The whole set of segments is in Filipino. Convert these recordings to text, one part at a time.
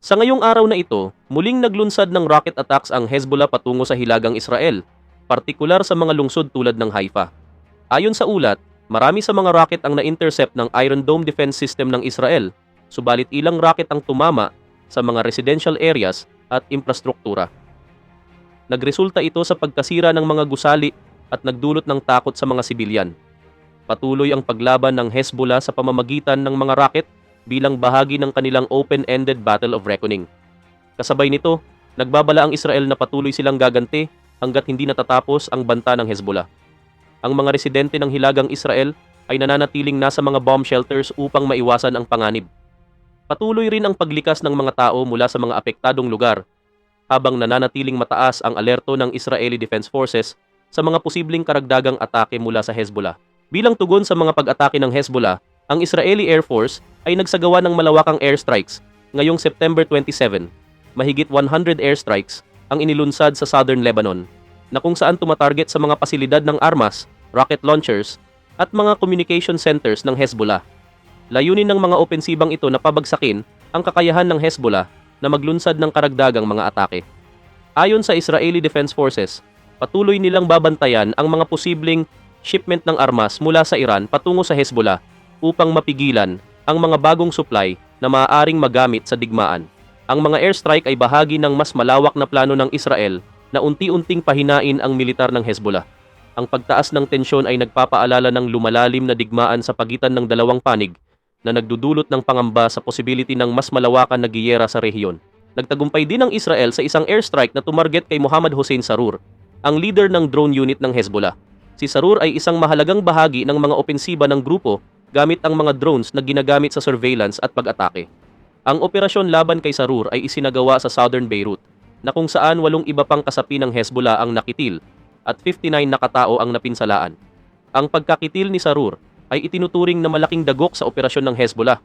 Sa ngayong araw na ito, muling naglunsad ng rocket attacks ang Hezbollah patungo sa hilagang Israel, partikular sa mga lungsod tulad ng Haifa. Ayon sa ulat, marami sa mga rocket ang na-intercept ng Iron Dome defense system ng Israel, subalit ilang rocket ang tumama sa mga residential areas at infrastruktura. Nagresulta ito sa pagkasira ng mga gusali at nagdulot ng takot sa mga sibilyan. Patuloy ang paglaban ng Hezbollah sa pamamagitan ng mga rocket bilang bahagi ng kanilang open-ended battle of reckoning. Kasabay nito, nagbabala ang Israel na patuloy silang gaganti hanggat hindi natatapos ang banta ng Hezbollah. Ang mga residente ng hilagang Israel ay nananatiling nasa mga bomb shelters upang maiwasan ang panganib. Patuloy rin ang paglikas ng mga tao mula sa mga apektadong lugar, habang nananatiling mataas ang alerto ng Israeli Defense Forces sa mga posibleng karagdagang atake mula sa Hezbollah. Bilang tugon sa mga pag-atake ng Hezbollah, ang Israeli Air Force ay nagsagawa ng malawakang airstrikes ngayong September 27. Mahigit 100 airstrikes ang inilunsad sa southern Lebanon, na kung saan tumatarget sa mga pasilidad ng armas, rocket launchers, at mga communication centers ng Hezbollah. Layunin ng mga opensibang ito na pabagsakin ang kakayahan ng Hezbollah na maglunsad ng karagdagang mga atake. Ayon sa Israeli Defense Forces, patuloy nilang babantayan ang mga posibleng shipment ng armas mula sa Iran patungo sa Hezbollah upang mapigilan ang mga bagong supply na maaaring magamit sa digmaan. Ang mga airstrike ay bahagi ng mas malawak na plano ng Israel na unti-unting pahinain ang militar ng Hezbollah. Ang pagtaas ng tensyon ay nagpapaalala ng lumalalim na digmaan sa pagitan ng dalawang panig na nagdudulot ng pangamba sa posibility ng mas malawakan na giyera sa rehiyon. Nagtagumpay din ang Israel sa isang airstrike na tumarget kay Mohammad Hossein Sarur, ang leader ng drone unit ng Hezbollah. Si Sarur ay isang mahalagang bahagi ng mga opensiba ng grupo gamit ang mga drones na ginagamit sa surveillance at pag-atake. Ang operasyon laban kay Sarur ay isinagawa sa southern Beirut, na kung saan 8 iba pang kasapi ng Hezbollah ang nakitil at 59 na katao ang napinsalaan. Ang pagkakitil ni Sarur ay itinuturing na malaking dagok sa operasyon ng Hezbollah,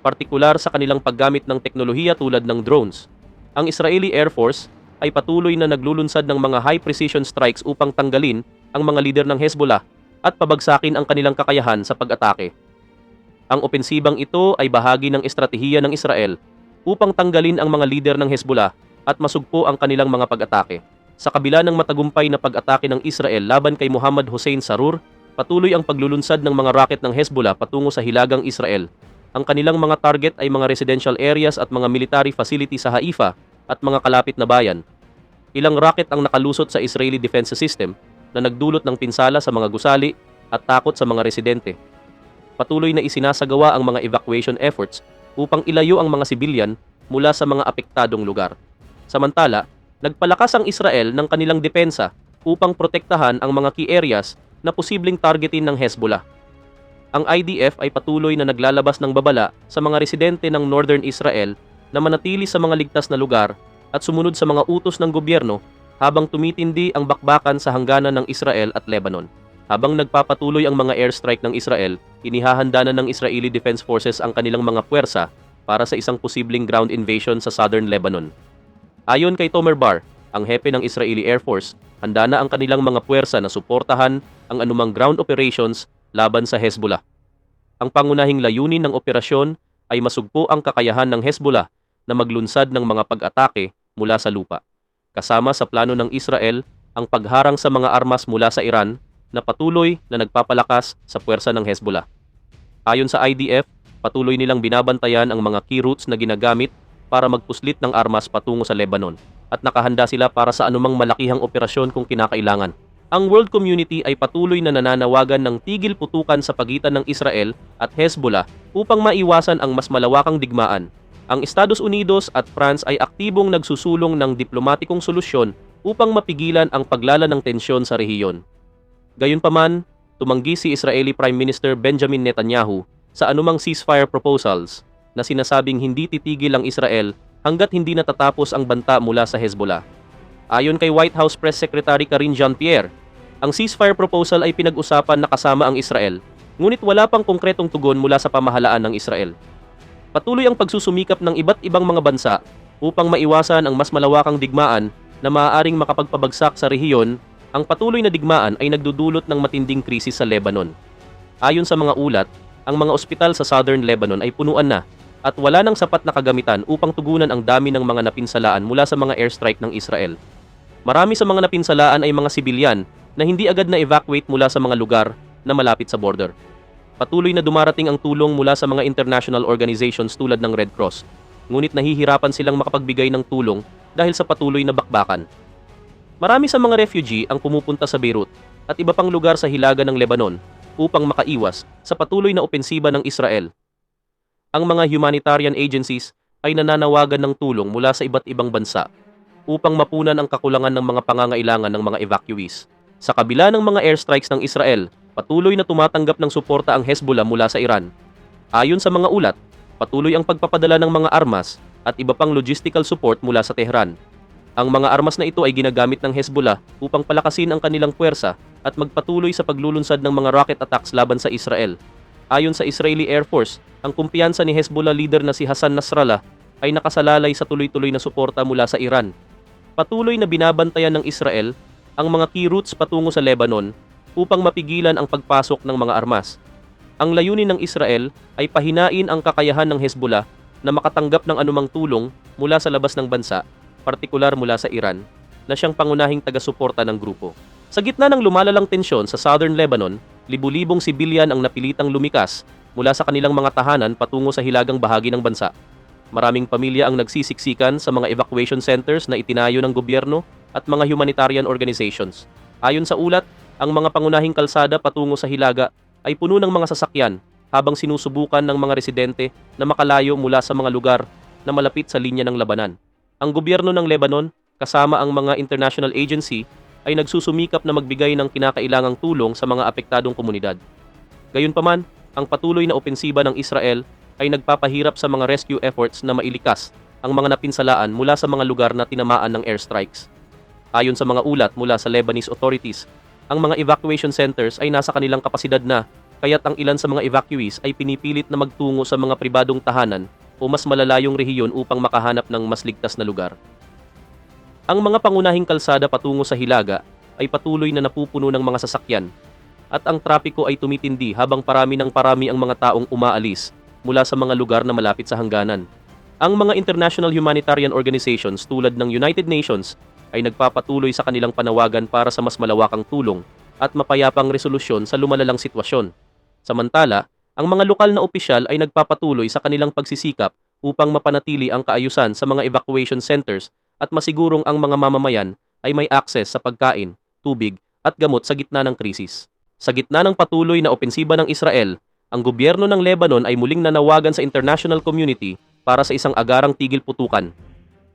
partikular sa kanilang paggamit ng teknolohiya tulad ng drones. Ang Israeli Air Force ay patuloy na naglulunsad ng mga high-precision strikes upang tanggalin ang mga lider ng Hezbollah at pabagsakin ang kanilang kakayahan sa pag-atake. Ang opensibang ito ay bahagi ng estratehiya ng Israel upang tanggalin ang mga lider ng Hezbollah at masugpo ang kanilang mga pag-atake. Sa kabila ng matagumpay na pag-atake ng Israel laban kay Mohammad Hossein Sarur, patuloy ang paglulunsad ng mga rocket ng Hezbollah patungo sa hilagang Israel. Ang kanilang mga target ay mga residential areas at mga military facilities sa Haifa at mga kalapit na bayan. Ilang rocket ang nakalusot sa Israeli Defense System na nagdulot ng pinsala sa mga gusali at takot sa mga residente. Patuloy na isinasagawa ang mga evacuation efforts upang ilayo ang mga sibilyan mula sa mga apektadong lugar. Samantala, nagpalakas ang Israel ng kanilang depensa upang protektahan ang mga key areas na posibleng targetin ng Hezbollah. Ang IDF ay patuloy na naglalabas ng babala sa mga residente ng Northern Israel na manatili sa mga ligtas na lugar at sumunod sa mga utos ng gobyerno habang tumitindi ang bakbakan sa hangganan ng Israel at Lebanon. Habang nagpapatuloy ang mga airstrike ng Israel, inihahanda na ng Israeli Defense Forces ang kanilang mga puwersa para sa isang posibleng ground invasion sa southern Lebanon. Ayon kay Tomer Bar, ang hepe ng Israeli Air Force, handa na ang kanilang mga puwersa na suportahan ang anumang ground operations laban sa Hezbollah. Ang pangunahing layunin ng operasyon ay masugpo ang kakayahan ng Hezbollah na maglunsad ng mga pag-atake mula sa lupa. Kasama sa plano ng Israel ang pagharang sa mga armas mula sa Iran na patuloy na nagpapalakas sa puwersa ng Hezbollah. Ayon sa IDF, patuloy nilang binabantayan ang mga key routes na ginagamit para magpuslit ng armas patungo sa Lebanon at nakahanda sila para sa anumang malakihang operasyon kung kinakailangan. Ang world community ay patuloy na nananawagan ng tigil putukan sa pagitan ng Israel at Hezbollah upang maiwasan ang mas malawakang digmaan. Ang Estados Unidos at France ay aktibong nagsusulong ng diplomatikong solusyon upang mapigilan ang paglala ng tensyon sa rehiyon. Gayunpaman, tumanggi si Israeli Prime Minister Benjamin Netanyahu sa anumang ceasefire proposals na sinasabing hindi titigil ang Israel hanggat hindi natatapos ang banta mula sa Hezbollah. Ayon kay White House Press Secretary Karine Jean-Pierre, ang ceasefire proposal ay pinag-usapan na kasama ang Israel, ngunit wala pang konkretong tugon mula sa pamahalaan ng Israel. Patuloy ang pagsusumikap ng iba't ibang mga bansa upang maiwasan ang mas malawakang digmaan na maaaring makapagpabagsak sa rehiyon. Ang patuloy na digmaan ay nagdudulot ng matinding krisis sa Lebanon. Ayon sa mga ulat, ang mga ospital sa southern Lebanon ay punuan na at wala nang sapat na kagamitan upang tugunan ang dami ng mga napinsalaan mula sa mga airstrike ng Israel. Marami sa mga napinsalaan ay mga sibilyan na hindi agad na-evacuate mula sa mga lugar na malapit sa border. Patuloy na dumarating ang tulong mula sa mga international organizations tulad ng Red Cross, ngunit nahihirapan silang makapagbigay ng tulong dahil sa patuloy na bakbakan. Marami sa mga refugee ang pumupunta sa Beirut at iba pang lugar sa hilaga ng Lebanon upang makaiwas sa patuloy na opensiba ng Israel. Ang mga humanitarian agencies ay nananawagan ng tulong mula sa iba't ibang bansa upang mapunan ang kakulangan ng mga pangangailangan ng mga evacuees. Sa kabila ng mga airstrikes ng Israel, patuloy na tumatanggap ng suporta ang Hezbollah mula sa Iran. Ayon sa mga ulat, patuloy ang pagpapadala ng mga armas at iba pang logistical support mula sa Tehran. Ang mga armas na ito ay ginagamit ng Hezbollah upang palakasin ang kanilang puwersa at magpatuloy sa paglulunsad ng mga rocket attacks laban sa Israel. Ayon sa Israeli Air Force, ang kumpiyansa ni Hezbollah leader na si Hassan Nasrallah ay nakasalalay sa tuloy-tuloy na suporta mula sa Iran. Patuloy na binabantayan ng Israel ang mga key routes patungo sa Lebanon upang mapigilan ang pagpasok ng mga armas. Ang layunin ng Israel ay pahinain ang kakayahan ng Hezbollah na makatanggap ng anumang tulong mula sa labas ng bansa, partikular mula sa Iran, na siyang pangunahing taga-suporta ng grupo. Sa gitna ng lumalalang tensyon sa Southern Lebanon, libu-libong sibilyan ang napilitang lumikas mula sa kanilang mga tahanan patungo sa hilagang bahagi ng bansa. Maraming pamilya ang nagsisiksikan sa mga evacuation centers na itinayo ng gobyerno at mga humanitarian organizations. Ayon sa ulat, ang mga pangunahing kalsada patungo sa hilaga ay puno ng mga sasakyan habang sinusubukan ng mga residente na makalayo mula sa mga lugar na malapit sa linya ng labanan. Ang gobyerno ng Lebanon, kasama ang mga international agency, ay nagsusumikap na magbigay ng kinakailangang tulong sa mga apektadong komunidad. Gayunpaman, ang patuloy na opensiba ng Israel ay nagpapahirap sa mga rescue efforts na mailikas ang mga napinsalaan mula sa mga lugar na tinamaan ng airstrikes. Ayon sa mga ulat mula sa Lebanese authorities, ang mga evacuation centers ay nasa kanilang kapasidad na, kaya't ang ilan sa mga evacuees ay pinipilit na magtungo sa mga pribadong tahanan o mas malalayong rehiyon upang makahanap ng mas ligtas na lugar. Ang mga pangunahing kalsada patungo sa hilaga ay patuloy na napupuno ng mga sasakyan at ang trapiko ay tumitindi habang parami ang mga taong umaalis mula sa mga lugar na malapit sa hangganan. Ang mga international humanitarian organizations tulad ng United Nations ay nagpapatuloy sa kanilang panawagan para sa mas malawakang tulong at mapayapang resolusyon sa lumalalang sitwasyon. Samantala, ang mga lokal na opisyal ay nagpapatuloy sa kanilang pagsisikap upang mapanatili ang kaayusan sa mga evacuation centers at masigurong ang mga mamamayan ay may akses sa pagkain, tubig at gamot sa gitna ng krisis. Sa gitna ng patuloy na opensiba ng Israel, ang gobyerno ng Lebanon ay muling nanawagan sa international community para sa isang agarang tigil putukan.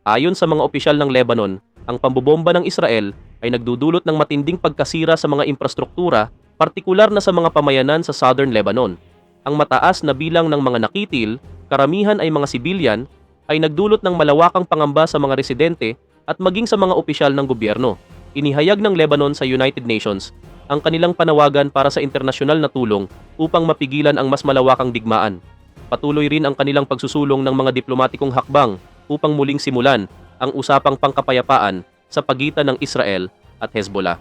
Ayon sa mga opisyal ng Lebanon, ang pambobomba ng Israel ay nagdudulot ng matinding pagkasira sa mga infrastruktura, partikular na sa mga pamayanan sa Southern Lebanon. Ang mataas na bilang ng mga nakitil, karamihan ay mga sibilyan, ay nagdulot ng malawakang pangamba sa mga residente at maging sa mga opisyal ng gobyerno. Inihayag ng Lebanon sa United Nations ang kanilang panawagan para sa internasyonal na tulong upang mapigilan ang mas malawakang digmaan. Patuloy rin ang kanilang pagsusulong ng mga diplomatikong hakbang upang muling simulan ang usapang pangkapayapaan sa pagitan ng Israel at Hezbollah.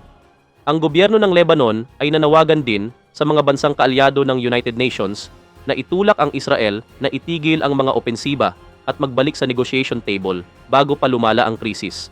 Ang gobyerno ng Lebanon ay nanawagan din sa mga bansang kaalyado ng United Nations na itulak ang Israel na itigil ang mga opensiba at magbalik sa negotiation table bago pa lumala ang krisis.